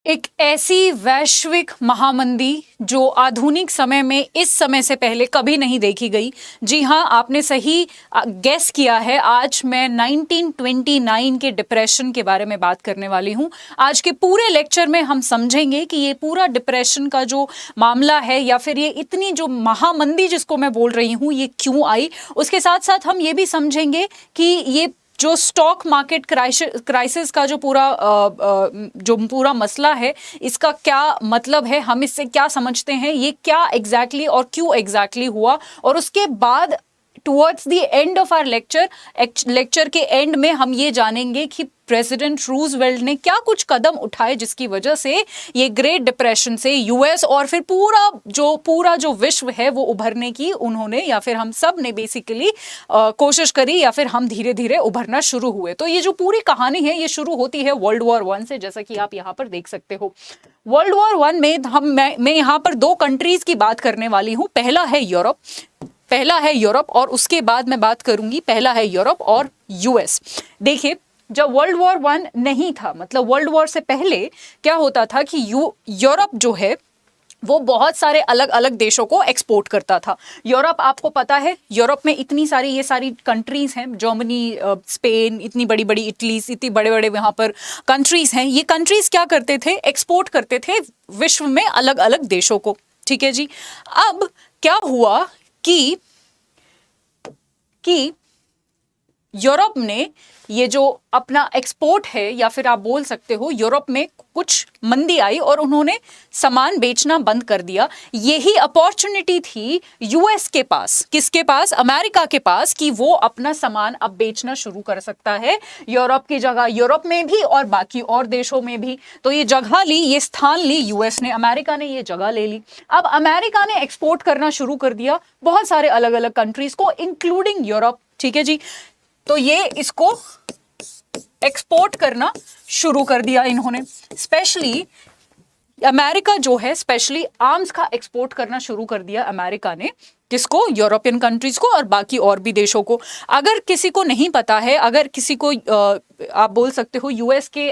एक ऐसी वैश्विक महामंदी जो आधुनिक समय में इस समय से पहले कभी नहीं देखी गई। जी हाँ, आपने सही गेस किया है। आज मैं 1929 के डिप्रेशन के बारे में बात करने वाली हूँ। आज के पूरे लेक्चर में हम समझेंगे कि ये पूरा डिप्रेशन का जो मामला है या फिर ये इतनी जो महामंदी जिसको मैं बोल रही हूँ ये क्यों आई। उसके साथ साथ हम ये भी समझेंगे कि ये जो स्टॉक मार्केट क्राइसिस का जो पूरा मसला है, इसका क्या मतलब है, हम इससे क्या समझते हैं, ये क्या एग्जैक्टली और क्यों एग्जैक्टली हुआ। और उसके बाद towards the end of our lecture के एंड में हम ये जानेंगे कि प्रेसिडेंट रूजवेल्ट ने क्या कुछ कदम उठाए जिसकी वजह से ये ग्रेट डिप्रेशन से यूएस और फिर पूरा जो विश्व है वो उभरने की उन्होंने या फिर हम सब ने बेसिकली कोशिश करी या फिर हम धीरे धीरे उभरना शुरू हुए। तो ये जो पूरी कहानी है ये शुरू होती है वर्ल्ड वॉर 1 से, जैसा कि आप यहाँ पर देख सकते हो। वर्ल्ड वॉर 1 में मैं यहाँ पर दो कंट्रीज की बात करने वाली हूँ। पहला है यूरोप और उसके बाद मैं बात करूंगी, पहला है यूरोप और यूएस। देखिए, जब वर्ल्ड वॉर 1 नहीं था, मतलब वर्ल्ड वॉर से पहले क्या होता था कि यूरोप जो है वो बहुत सारे अलग अलग देशों को एक्सपोर्ट करता था। यूरोप, आपको पता है यूरोप में इतनी सारी ये सारी कंट्रीज हैं, जर्मनी, स्पेन, इतनी बड़ी बड़ी इटली, इतनी बड़े बड़े यहाँ पर कंट्रीज हैं। ये कंट्रीज क्या करते थे, एक्सपोर्ट करते थे विश्व में अलग अलग देशों को। ठीक है जी। अब क्या हुआ कि यूरोप ने ये जो अपना एक्सपोर्ट है या फिर आप बोल सकते हो यूरोप में कुछ मंदी आई और उन्होंने सामान बेचना बंद कर दिया। यही अपॉर्चुनिटी थी यूएस के पास, किसके पास, अमेरिका के पास, कि वो अपना सामान अब बेचना शुरू कर सकता है यूरोप की जगह, यूरोप में भी और बाकी और देशों में भी। तो ये जगह ली, ये स्थान ली यूएस ने, अमेरिका ने ये जगह ले ली। अब अमेरिका ने एक्सपोर्ट करना शुरू कर दिया बहुत सारे अलग अलग कंट्रीज को, इंक्लूडिंग यूरोप। ठीक है जी। तो ये इसको एक्सपोर्ट करना शुरू कर दिया इन्होंने। स्पेशली अमेरिका जो है, स्पेशली आर्म्स का एक्सपोर्ट करना शुरू कर दिया अमेरिका ने। किसको, यूरोपियन कंट्रीज को और बाकी और भी देशों को। अगर किसी को नहीं पता है, अगर किसी को आप बोल सकते हो यूएस के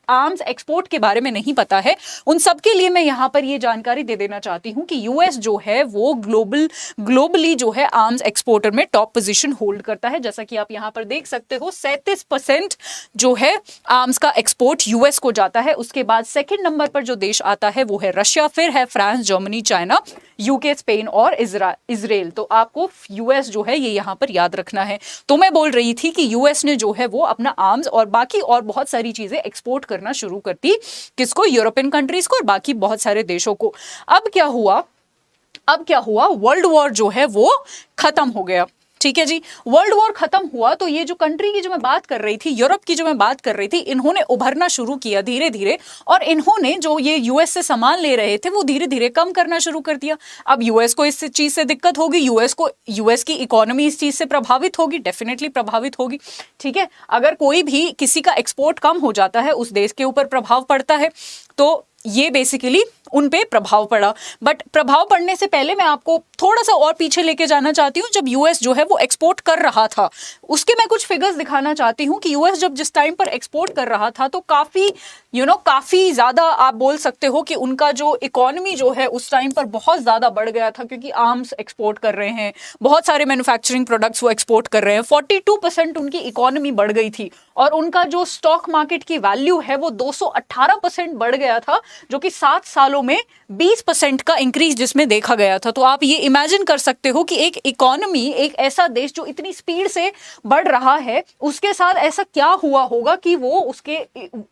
आर्म्स एक्सपोर्ट के बारे में नहीं पता है, उन सब के लिए मैं यहाँ पर ये जानकारी दे देना चाहती हूँ कि यूएस जो है वो ग्लोबली जो है आर्म्स एक्सपोर्टर में टॉप पोजीशन होल्ड करता है। जैसा कि आप यहाँ पर देख सकते हो 37% जो है आर्म्स का एक्सपोर्ट यूएस को जाता है। उसके बाद सेकेंड नंबर पर जो देश आता है वो है रशिया, फिर है France, Germany, China, UK, Spain और इजराइल। तो आपको यूएस जो है ये यहाँ पर याद रखना है। तो मैं बोल रही थी कि यूएस ने जो है वो अपना आर्म्स और बाकी और बहुत सारी चीजें एक्सपोर्ट करना शुरू करती, किसको, यूरोपियन कंट्रीज को और बाकी बहुत सारे देशों को। अब क्या हुआ, वर्ल्ड वॉर जो है वो खत्म हो गया। ठीक है जी। वर्ल्ड वॉर खत्म हुआ तो ये जो कंट्री की जो मैं बात कर रही थी, यूरोप की जो मैं बात कर रही थी, इन्होंने उभरना शुरू किया धीरे धीरे और इन्होंने जो ये यूएस से सामान ले रहे थे वो धीरे धीरे कम करना शुरू कर दिया। अब यूएस को इस चीज से दिक्कत होगी, यूएस की इकोनॉमी इस चीज से प्रभावित होगी, डेफिनेटली प्रभावित होगी। ठीक है। अगर कोई भी किसी का एक्सपोर्ट कम हो जाता है, उस देश के ऊपर प्रभाव पड़ता है, तो ये बेसिकली उन पे प्रभाव पड़ा। बट प्रभाव पड़ने से पहले मैं आपको थोड़ा सा और पीछे लेके जाना चाहती हूँ। जब यूएस जो है वो एक्सपोर्ट कर रहा था, उसके मैं कुछ फिगर्स दिखाना चाहती हूँ कि यूएस जब जिस टाइम पर एक्सपोर्ट कर रहा था तो काफी ज्यादा आप बोल सकते हो कि उनका जो इकोनॉमी जो है उस टाइम पर बहुत ज्यादा बढ़ गया था, क्योंकि आर्म्स एक्सपोर्ट कर रहे हैं, बहुत सारे मैन्युफैक्चरिंग प्रोडक्ट्स वो एक्सपोर्ट कर रहे हैं। 42% उनकी इकोनॉमी बढ़ गई थी और उनका जो स्टॉक मार्केट की वैल्यू है वो 218% बढ़ गया था, जो कि 7 सालों में 20% का इंक्रीज जिसमें देखा गया था। तो आप ये इमेजिन कर सकते हो कि एक इकोनॉमी, एक ऐसा देश जो इतनी स्पीड से बढ़ रहा है, उसके साथ ऐसा क्या हुआ होगा कि वो उसके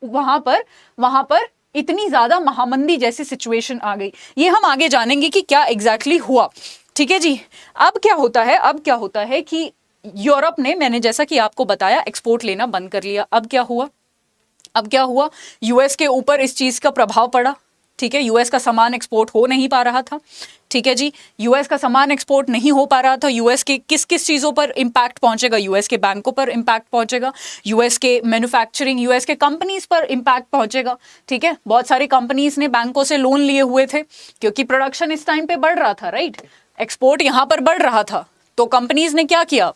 वहां पर इतनी ज्यादा महामंदी जैसी सिचुएशन आ गई। ये हम आगे जानेंगे कि क्या एग्जैक्टली हुआ। ठीक है जी। अब क्या होता है कि यूरोप ने, मैंने जैसा कि आपको बताया, एक्सपोर्ट लेना बंद कर लिया। अब क्या हुआ, यूएस के ऊपर इस चीज का प्रभाव पड़ा। ठीक है। यूएस का सामान एक्सपोर्ट हो नहीं पा रहा था। ठीक है जी। यूएस का सामान एक्सपोर्ट नहीं हो पा रहा था। यूएस के किस किस चीज़ों पर इम्पैक्ट पहुंचेगा, यूएस के बैंकों पर इम्पैक्ट पहुंचेगा, यूएस के मैन्युफैक्चरिंग, यूएस के कंपनीज पर इम्पैक्ट पहुंचेगा। ठीक है। बहुत सारी कंपनीज ने बैंकों से लोन लिए हुए थे क्योंकि प्रोडक्शन इस टाइम पे बढ़ रहा था, राइट, एक्सपोर्ट यहाँ पर बढ़ रहा था। तो कंपनीज ने क्या किया,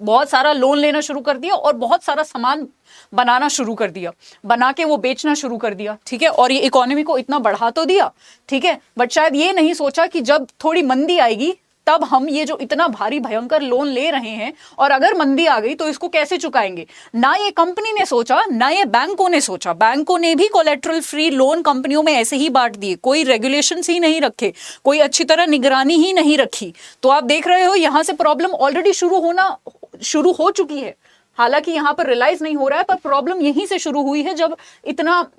बहुत सारा लोन लेना शुरू कर दिया और बहुत सारा सामान बनाना शुरू कर दिया, बना के वो बेचना शुरू कर दिया, ठीक है, और ये इकोनॉमी को इतना बढ़ा तो दिया, ठीक है, बट शायद ये नहीं सोचा कि जब थोड़ी मंदी आएगी तब हम ये जो इतना भारी भयंकर लोन ले रहे हैं और अगर मंदी आ गई तो इसको कैसे चुकाएंगे। ना ये कंपनी ने सोचा, ना ये बैंकों ने सोचा। बैंकों ने भी कोलेटरल फ्री लोन कंपनियों में ऐसे ही बांट दिए, कोई रेगुलेशंस ही नहीं रखे, कोई अच्छी तरह निगरानी ही नहीं रखी। तो आप देख रहे हो यहां से प्रॉब्लम ऑलरेडी शुरू हो चुकी है। हालांकि यहाँ पर रियलाइज नहीं हो रहा है, पर प्रॉब्लम यहीं से शुरू हुई है जब इतना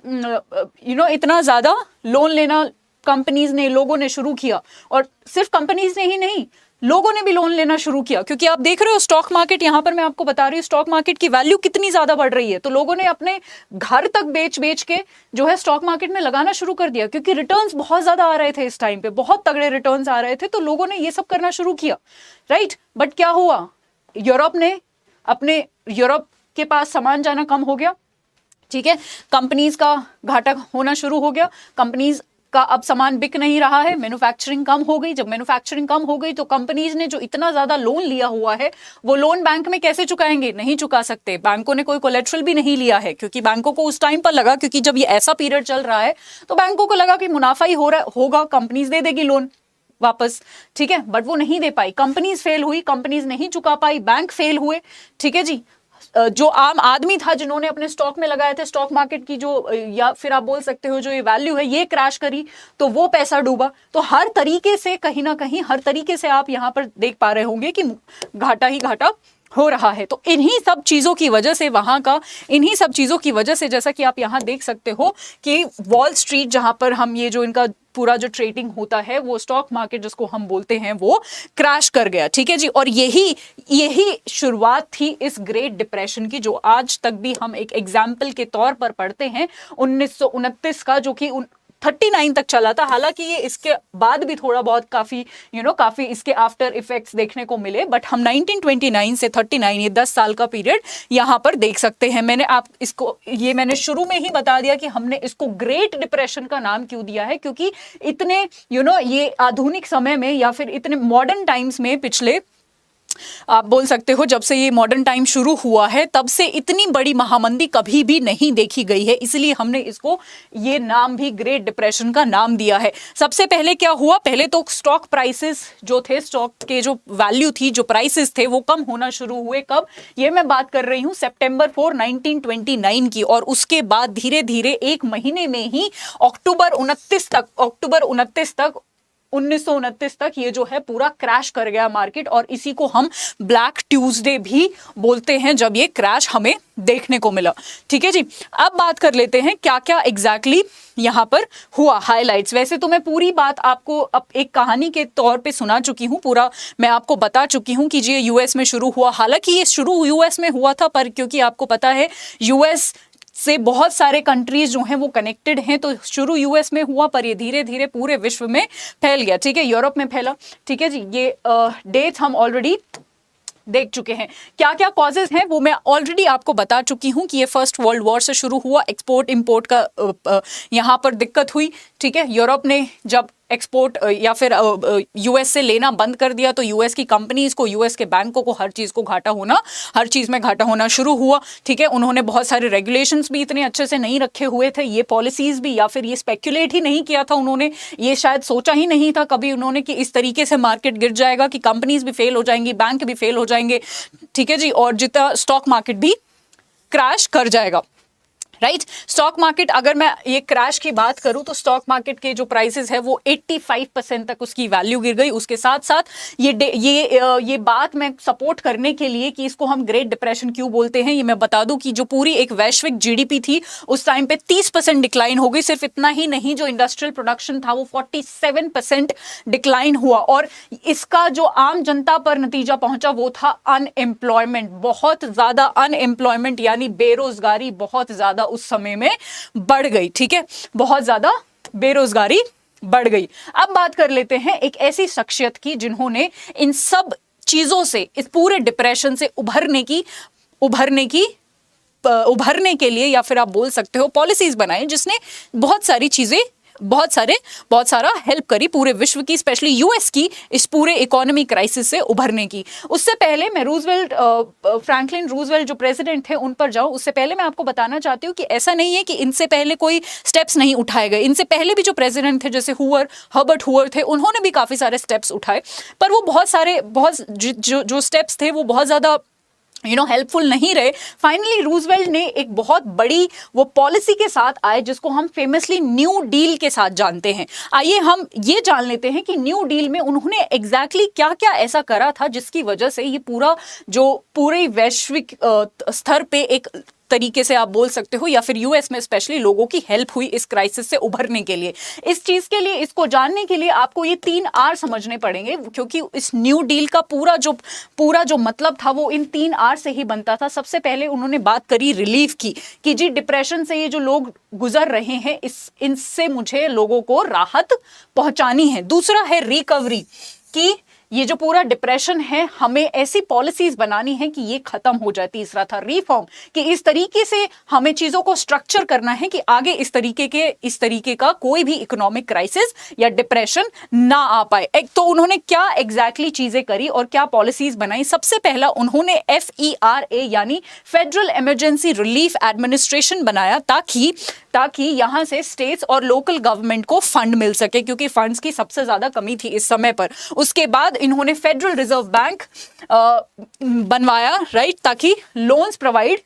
ज्यादा लोन लेना कंपनीज ने, लोगों ने शुरू किया। और सिर्फ कंपनीज ने ही नहीं, लोगों ने भी लोन लेना शुरू किया, क्योंकि आप देख रहे हो स्टॉक मार्केट, यहां पर मैं आपको बता रही हूँ स्टॉक मार्केट की वैल्यू कितनी ज्यादा बढ़ रही है। तो लोगों ने अपने घर तक बेच के जो है स्टॉक मार्केट में लगाना शुरू कर दिया, क्योंकि रिटर्न्स बहुत ज्यादा आ रहे थे इस टाइम पे, बहुत तगड़े रिटर्न्स आ रहे थे, तो लोगों ने ये सब करना शुरू किया, राइट। बट क्या हुआ, यूरोप के पास सामान जाना कम हो गया, ठीक है, कंपनीज का घाटा होना शुरू हो गया, कंपनीज का अब सामान बिक नहीं रहा है, मैन्युफैक्चरिंग कम हो गई। जब मैन्युफैक्चरिंग कम हो गई तो कंपनीज ने जो इतना ज्यादा लोन लिया हुआ है वो लोन बैंक में कैसे चुकाएंगे, नहीं चुका सकते। बैंकों ने कोई कोलेट्रल भी नहीं लिया है, क्योंकि बैंकों को उस टाइम पर लगा, क्योंकि जब ये ऐसा पीरियड चल रहा है तो बैंकों को लगा कि मुनाफा ही होगा, कंपनीज दे देगी लोन वापस, ठीक है, बट वो नहीं दे पाई, कंपनीज फेल हुई, कंपनीज नहीं चुका पाई, बैंक फेल हुए, ठीक है जी। जो आम आदमी था जिन्होंने अपने स्टॉक में लगाए थे, स्टॉक मार्केट की जो, या फिर आप बोल सकते हो जो ये वैल्यू है, ये क्रैश करी तो वो पैसा डूबा। तो हर तरीके से कहीं ना कहीं, हर तरीके से आप यहां पर देख पा रहे होंगे कि घाटा ही घाटा हो रहा है। तो इन्हीं सब चीजों की वजह से, इन्हीं सब चीजों की वजह से, जैसा कि आप यहां देख सकते हो कि वॉल स्ट्रीट, जहां पर हम ये जो इनका पूरा जो ट्रेडिंग होता है, वो स्टॉक मार्केट जिसको हम बोलते हैं, वो क्रैश कर गया, ठीक है जी। और यही शुरुआत थी इस ग्रेट डिप्रेशन की, जो आज तक भी हम एक एग्जाम्पल के तौर पर पढ़ते हैं, 1929 का, जो कि 39 तक चला था। हालांकि ये इसके बाद भी थोड़ा बहुत काफी इसके आफ्टर इफेक्ट्स देखने को मिले, बट हम 1929 से 39, ये 10 साल का पीरियड यहां पर देख सकते हैं। मैंने शुरू में ही बता दिया कि हमने इसको ग्रेट डिप्रेशन का नाम क्यों दिया है, क्योंकि इतने ये आधुनिक समय में या फिर इतने मॉडर्न टाइम्स में, पिछले आप बोल सकते हो जब से ये मॉडर्न टाइम शुरू हुआ है, तब से इतनी बड़ी महामंदी कभी भी नहीं देखी गई है, इसलिए हमने इसको ये नाम भी ग्रेट डिप्रेशन का नाम दिया है। सबसे पहले क्या हुआ, पहले तो स्टॉक प्राइसेस जो थे, स्टॉक के जो वैल्यू थी, जो प्राइसेस थे, वो कम होना शुरू हुए। कब, ये मैं बात कर रही हूँ सितंबर 4, 1929 की, और उसके बाद धीरे धीरे एक महीने में ही अक्टूबर 29 तक 1929 तक ये जो है पूरा क्रैश कर गया मार्केट, और इसी को हम ब्लैक ट्यूसडे भी बोलते हैं, जब ये क्रैश हमें देखने को मिला, ठीक है जी। अब बात कर लेते हैं क्या क्या एग्जैक्टली यहां पर हुआ, हाइलाइट्स। वैसे तो मैं पूरी बात आपको अब एक कहानी के तौर पे सुना चुकी हूं, पूरा मैं आपको बता चुकी हूं कि ये यूएस में शुरू हुआ। हालांकि ये शुरू यूएस में हुआ था, पर क्योंकि आपको पता है यूएस से बहुत सारे कंट्रीज जो हैं वो कनेक्टेड हैं, तो शुरू यूएस में हुआ, पर ये धीरे धीरे पूरे विश्व में फैल गया, ठीक है, यूरोप में फैला, ठीक है जी। ये डेट्स हम ऑलरेडी देख चुके हैं। क्या क्या कॉजेज हैं वो मैं ऑलरेडी आपको बता चुकी हूं कि ये फर्स्ट वर्ल्ड वॉर से शुरू हुआ, एक्सपोर्ट इंपोर्ट का यहां पर दिक्कत हुई, ठीक है। यूरोप ने जब एक्सपोर्ट या फिर यूएस से लेना बंद कर दिया, तो यूएस की कंपनीज को, यूएस के बैंकों को हर चीज में घाटा होना शुरू हुआ, ठीक है। उन्होंने बहुत सारे रेगुलेशंस भी इतने अच्छे से नहीं रखे हुए थे, ये पॉलिसीज भी, या फिर ये स्पेक्यूलेट ही नहीं किया था उन्होंने, ये शायद सोचा ही नहीं था कभी उन्होंने कि इस तरीके से मार्केट गिर जाएगा, कि कंपनीज भी फेल हो जाएंगी, बैंक भी फेल हो जाएंगे, ठीक है जी, और जितना स्टॉक मार्केट भी क्रैश कर जाएगा, राइट। स्टॉक मार्केट, अगर मैं ये क्रैश की बात करूं तो स्टॉक मार्केट के जो प्राइसेस है वो 85% तक उसकी वैल्यू गिर गई। उसके साथ साथ ये बात मैं सपोर्ट करने के लिए कि इसको हम ग्रेट डिप्रेशन क्यों बोलते हैं, ये मैं बता दूं कि जो पूरी एक वैश्विक जीडीपी थी उस टाइम पे 30% डिक्लाइन हो गई। सिर्फ इतना ही नहीं, जो इंडस्ट्रियल प्रोडक्शन था वो 47% डिक्लाइन हुआ, और इसका जो आम जनता पर नतीजा पहुंचा वो था अनएम्प्लॉयमेंट, बहुत ज्यादा अनएम्प्लॉयमेंट, यानी बेरोजगारी बहुत ज्यादा उस समय में बढ़ गई, ठीक है, बहुत ज्यादा बेरोजगारी बढ़ गई। अब बात कर लेते हैं एक ऐसी शख्सियत की जिन्होंने इन सब चीजों से, इस पूरे डिप्रेशन से उभरने के लिए, या फिर आप बोल सकते हो पॉलिसीज बनाई, जिसने बहुत सारी चीजें बहुत सारा हेल्प करी पूरे विश्व की, स्पेशली यूएस की, इस पूरे इकोनॉमी क्राइसिस से उभरने की। उससे पहले मैं फ्रैंकलिन रूजवेल्ट जो प्रेसिडेंट थे उन पर जाऊं, उससे पहले मैं आपको बताना चाहती हूँ कि ऐसा नहीं है कि इनसे पहले कोई स्टेप्स नहीं उठाए गए। इनसे पहले भी जो प्रेसिडेंट थे जैसे हर्बर्ट हुवर थे, उन्होंने भी काफी सारे स्टेप्स उठाए, पर वो जो स्टेप्स थे वो बहुत ज्यादा हेल्पफुल नहीं रहे। फाइनली रूजवेल्ट ने एक बहुत बड़ी वो पॉलिसी के साथ आए जिसको हम फेमसली न्यू डील के साथ जानते हैं। आइए हम ये जान लेते हैं कि न्यू डील में उन्होंने एग्जैक्टली क्या क्या ऐसा करा था जिसकी वजह से ये पूरे वैश्विक स्तर पे एक तरीके से आप बोल सकते हो, या फिर यूएस में स्पेशली लोगों की हेल्प हुई इस क्राइसिस से उभरने के लिए। इस चीज के लिए, इसको जानने के लिए आपको ये 3 आर समझने पड़ेंगे, क्योंकि इस न्यू डील का पूरा जो मतलब था वो इन 3 आर से ही बनता था। सबसे पहले उन्होंने बात करी रिलीफ की, कि जी डिप्रेशन से ये जो लोग गुजर रहे हैं इनसे मुझे लोगों को राहत पहुंचानी है। दूसरा है रिकवरी, कि ये जो पूरा डिप्रेशन है हमें ऐसी पॉलिसीज बनानी है कि ये खत्म हो जाए। तीसरा था रिफॉर्म, कि इस तरीके से हमें चीजों को स्ट्रक्चर करना है कि आगे इस तरीके का कोई भी इकोनॉमिक क्राइसिस या डिप्रेशन ना आ पाए। एक तो उन्होंने क्या एग्जैक्टली चीजें करी और क्या पॉलिसीज बनाई। सबसे पहला उन्होंने FERA यानी फेडरल इमरजेंसी रिलीफ एडमिनिस्ट्रेशन बनाया, ताकि यहां से स्टेट्स और लोकल गवर्नमेंट को फंड मिल सके, क्योंकि फंड्स की सबसे ज्यादा कमी थी इस समय पर। उसके बाद इन्होंने फेडरल रिजर्व बैंक बनवाया, राइट, ताकि लोन्स प्रोवाइड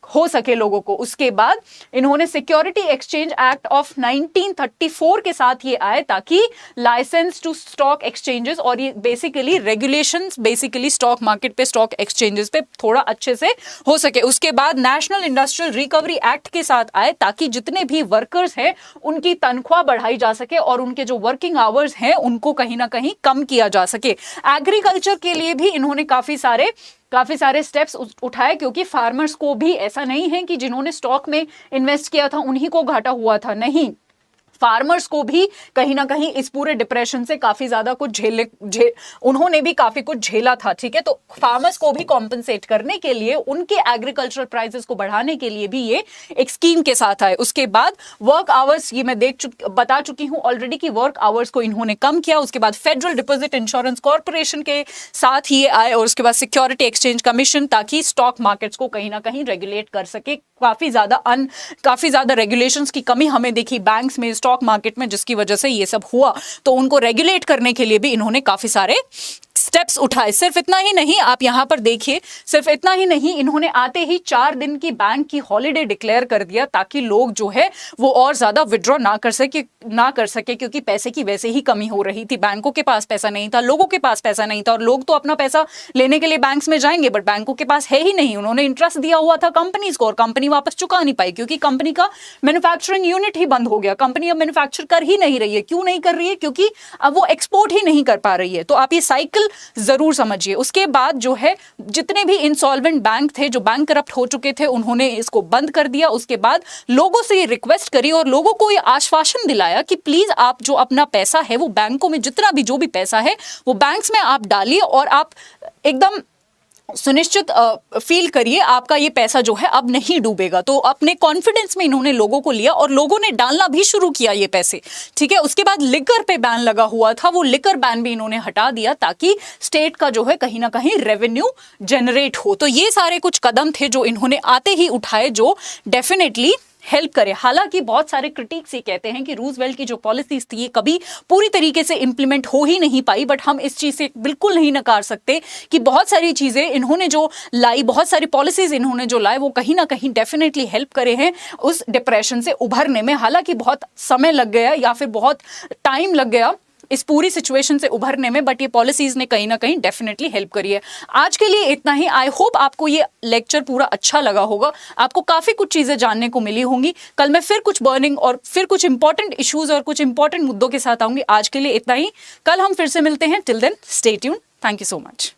हो सके लोगों को। उसके बाद इन्होंने सिक्योरिटी एक्सचेंज एक्ट ऑफ 1934 के साथ ये आए, ताकि लाइसेंस टू स्टॉक एक्सचेंजेस और ये बेसिकली रेगुलेशंस स्टॉक मार्केट पे, स्टॉक एक्सचेंजेस पे थोड़ा अच्छे से हो सके। उसके बाद नेशनल इंडस्ट्रियल रिकवरी एक्ट के साथ आए, ताकि जितने भी वर्कर्स हैं उनकी तनख्वाह बढ़ाई जा सके और उनके जो वर्किंग आवर्स हैं उनको कहीं ना कहीं कम किया जा सके। एग्रीकल्चर के लिए भी इन्होंने काफी सारे स्टेप्स उठाए, क्योंकि फार्मर्स को भी ऐसा नहीं है कि जिन्होंने स्टॉक में इन्वेस्ट किया था उन्हीं को घाटा हुआ था, नहीं, फार्मर्स को भी कहीं ना कहीं इस पूरे डिप्रेशन से काफी ज्यादा कुछ उन्होंने भी काफी कुछ झेला था, ठीक है। तो फार्मर्स को भी कॉम्पनसेट करने के लिए, उनके एग्रीकल्चरल प्राइसेस को बढ़ाने के लिए भी ये एक स्कीम के साथ आए। उसके बाद वर्क आवर्स, ये मैं बता चुकी हूं ऑलरेडी कि वर्क आवर्स को इन्होंने कम किया। उसके बाद फेडरल डिपॉजिट इंश्योरेंस कॉर्पोरेशन के साथ ही आए, और उसके बाद सिक्योरिटी एक्सचेंज कमीशन, ताकि स्टॉक मार्केट्स को कहीं ना कहीं रेगुलेट कर सके। काफी ज्यादा रेगुलेशंस की कमी हमें देखी बैंक्स में, स्टॉक मार्केट में, जिसकी वजह से ये सब हुआ। तो उनको रेगुलेट करने के लिए भी इन्होंने काफी सारे स्टेप्स उठाए। सिर्फ इतना ही नहीं, आप यहां पर देखिए, सिर्फ इतना ही नहीं, इन्होंने आते ही 4 दिन की बैंक की हॉलिडे डिक्लेयर कर दिया, ताकि लोग जो है वो और ज्यादा विड्रॉ ना कर सके, क्योंकि पैसे की वैसे ही कमी हो रही थी। बैंकों के पास पैसा नहीं था, लोगों के पास पैसा नहीं था, और लोग तो अपना पैसा लेने के लिए बैंक्स में जाएंगे, बट बैंकों के पास है ही नहीं। उन्होंने इंटरेस्ट दिया हुआ था कंपनीज को, और कंपनी वापस चुका नहीं पाई, क्योंकि कंपनी का मैन्युफैक्चरिंग यूनिट ही बंद हो गया। कंपनी अब मैन्युफैक्चर कर ही नहीं रही है। क्यों नहीं कर रही है? क्योंकि अब वो एक्सपोर्ट ही नहीं कर पा रही है। तो आप ये साइकिल जरूर समझिए। उसके बाद जो है, जितने भी इंसॉल्वेंट बैंक थे, जो बैंक करप्ट हो चुके थे, उन्होंने इसको बंद कर दिया। उसके बाद लोगों से ये रिक्वेस्ट करी और लोगों को ये आश्वासन दिलाया कि प्लीज आप जो अपना पैसा है वो बैंकों में, जितना भी जो भी पैसा है वो बैंक्स में आप डालिए, और आप एकदम सुनिश्चित फील करिए आपका ये पैसा जो है अब नहीं डूबेगा। तो अपने कॉन्फिडेंस में इन्होंने लोगों को लिया और लोगों ने डालना भी शुरू किया ये पैसे, ठीक है। उसके बाद लिकर पे बैन लगा हुआ था, वो लिकर बैन भी इन्होंने हटा दिया, ताकि स्टेट का जो है कहीं ना कहीं रेवेन्यू जनरेट हो। तो ये सारे कुछ कदम थे जो इन्होंने आते ही उठाए, जो डेफिनेटली हेल्प करे। हालांकि बहुत सारे क्रिटिक्स ये कहते हैं कि रूजवेल्ट की जो पॉलिसीज थी ये कभी पूरी तरीके से इंप्लीमेंट हो ही नहीं पाई, बट हम इस चीज से बिल्कुल नहीं नकार सकते कि बहुत सारी चीजें इन्होंने जो लाई, बहुत सारी पॉलिसीज इन्होंने जो लाई, वो कहीं ना कहीं डेफिनेटली हेल्प करे हैं उस डिप्रेशन से उभरने में। हालांकि बहुत समय लग गया या फिर बहुत टाइम लग गया इस पूरी सिचुएशन से उभरने में, बट ये पॉलिसीज ने कहीं ना कहीं डेफिनेटली हेल्प करी है। आज के लिए इतना ही। आई होप आपको ये लेक्चर पूरा अच्छा लगा होगा, आपको काफी कुछ चीजें जानने को मिली होंगी। कल मैं फिर कुछ बर्निंग और फिर कुछ इंपॉर्टेंट इश्यूज और कुछ इंपॉर्टेंट मुद्दों के साथ आऊंगी। आज के लिए इतना ही, कल हम फिर से मिलते हैं। Till then stay tuned. Thank you so much.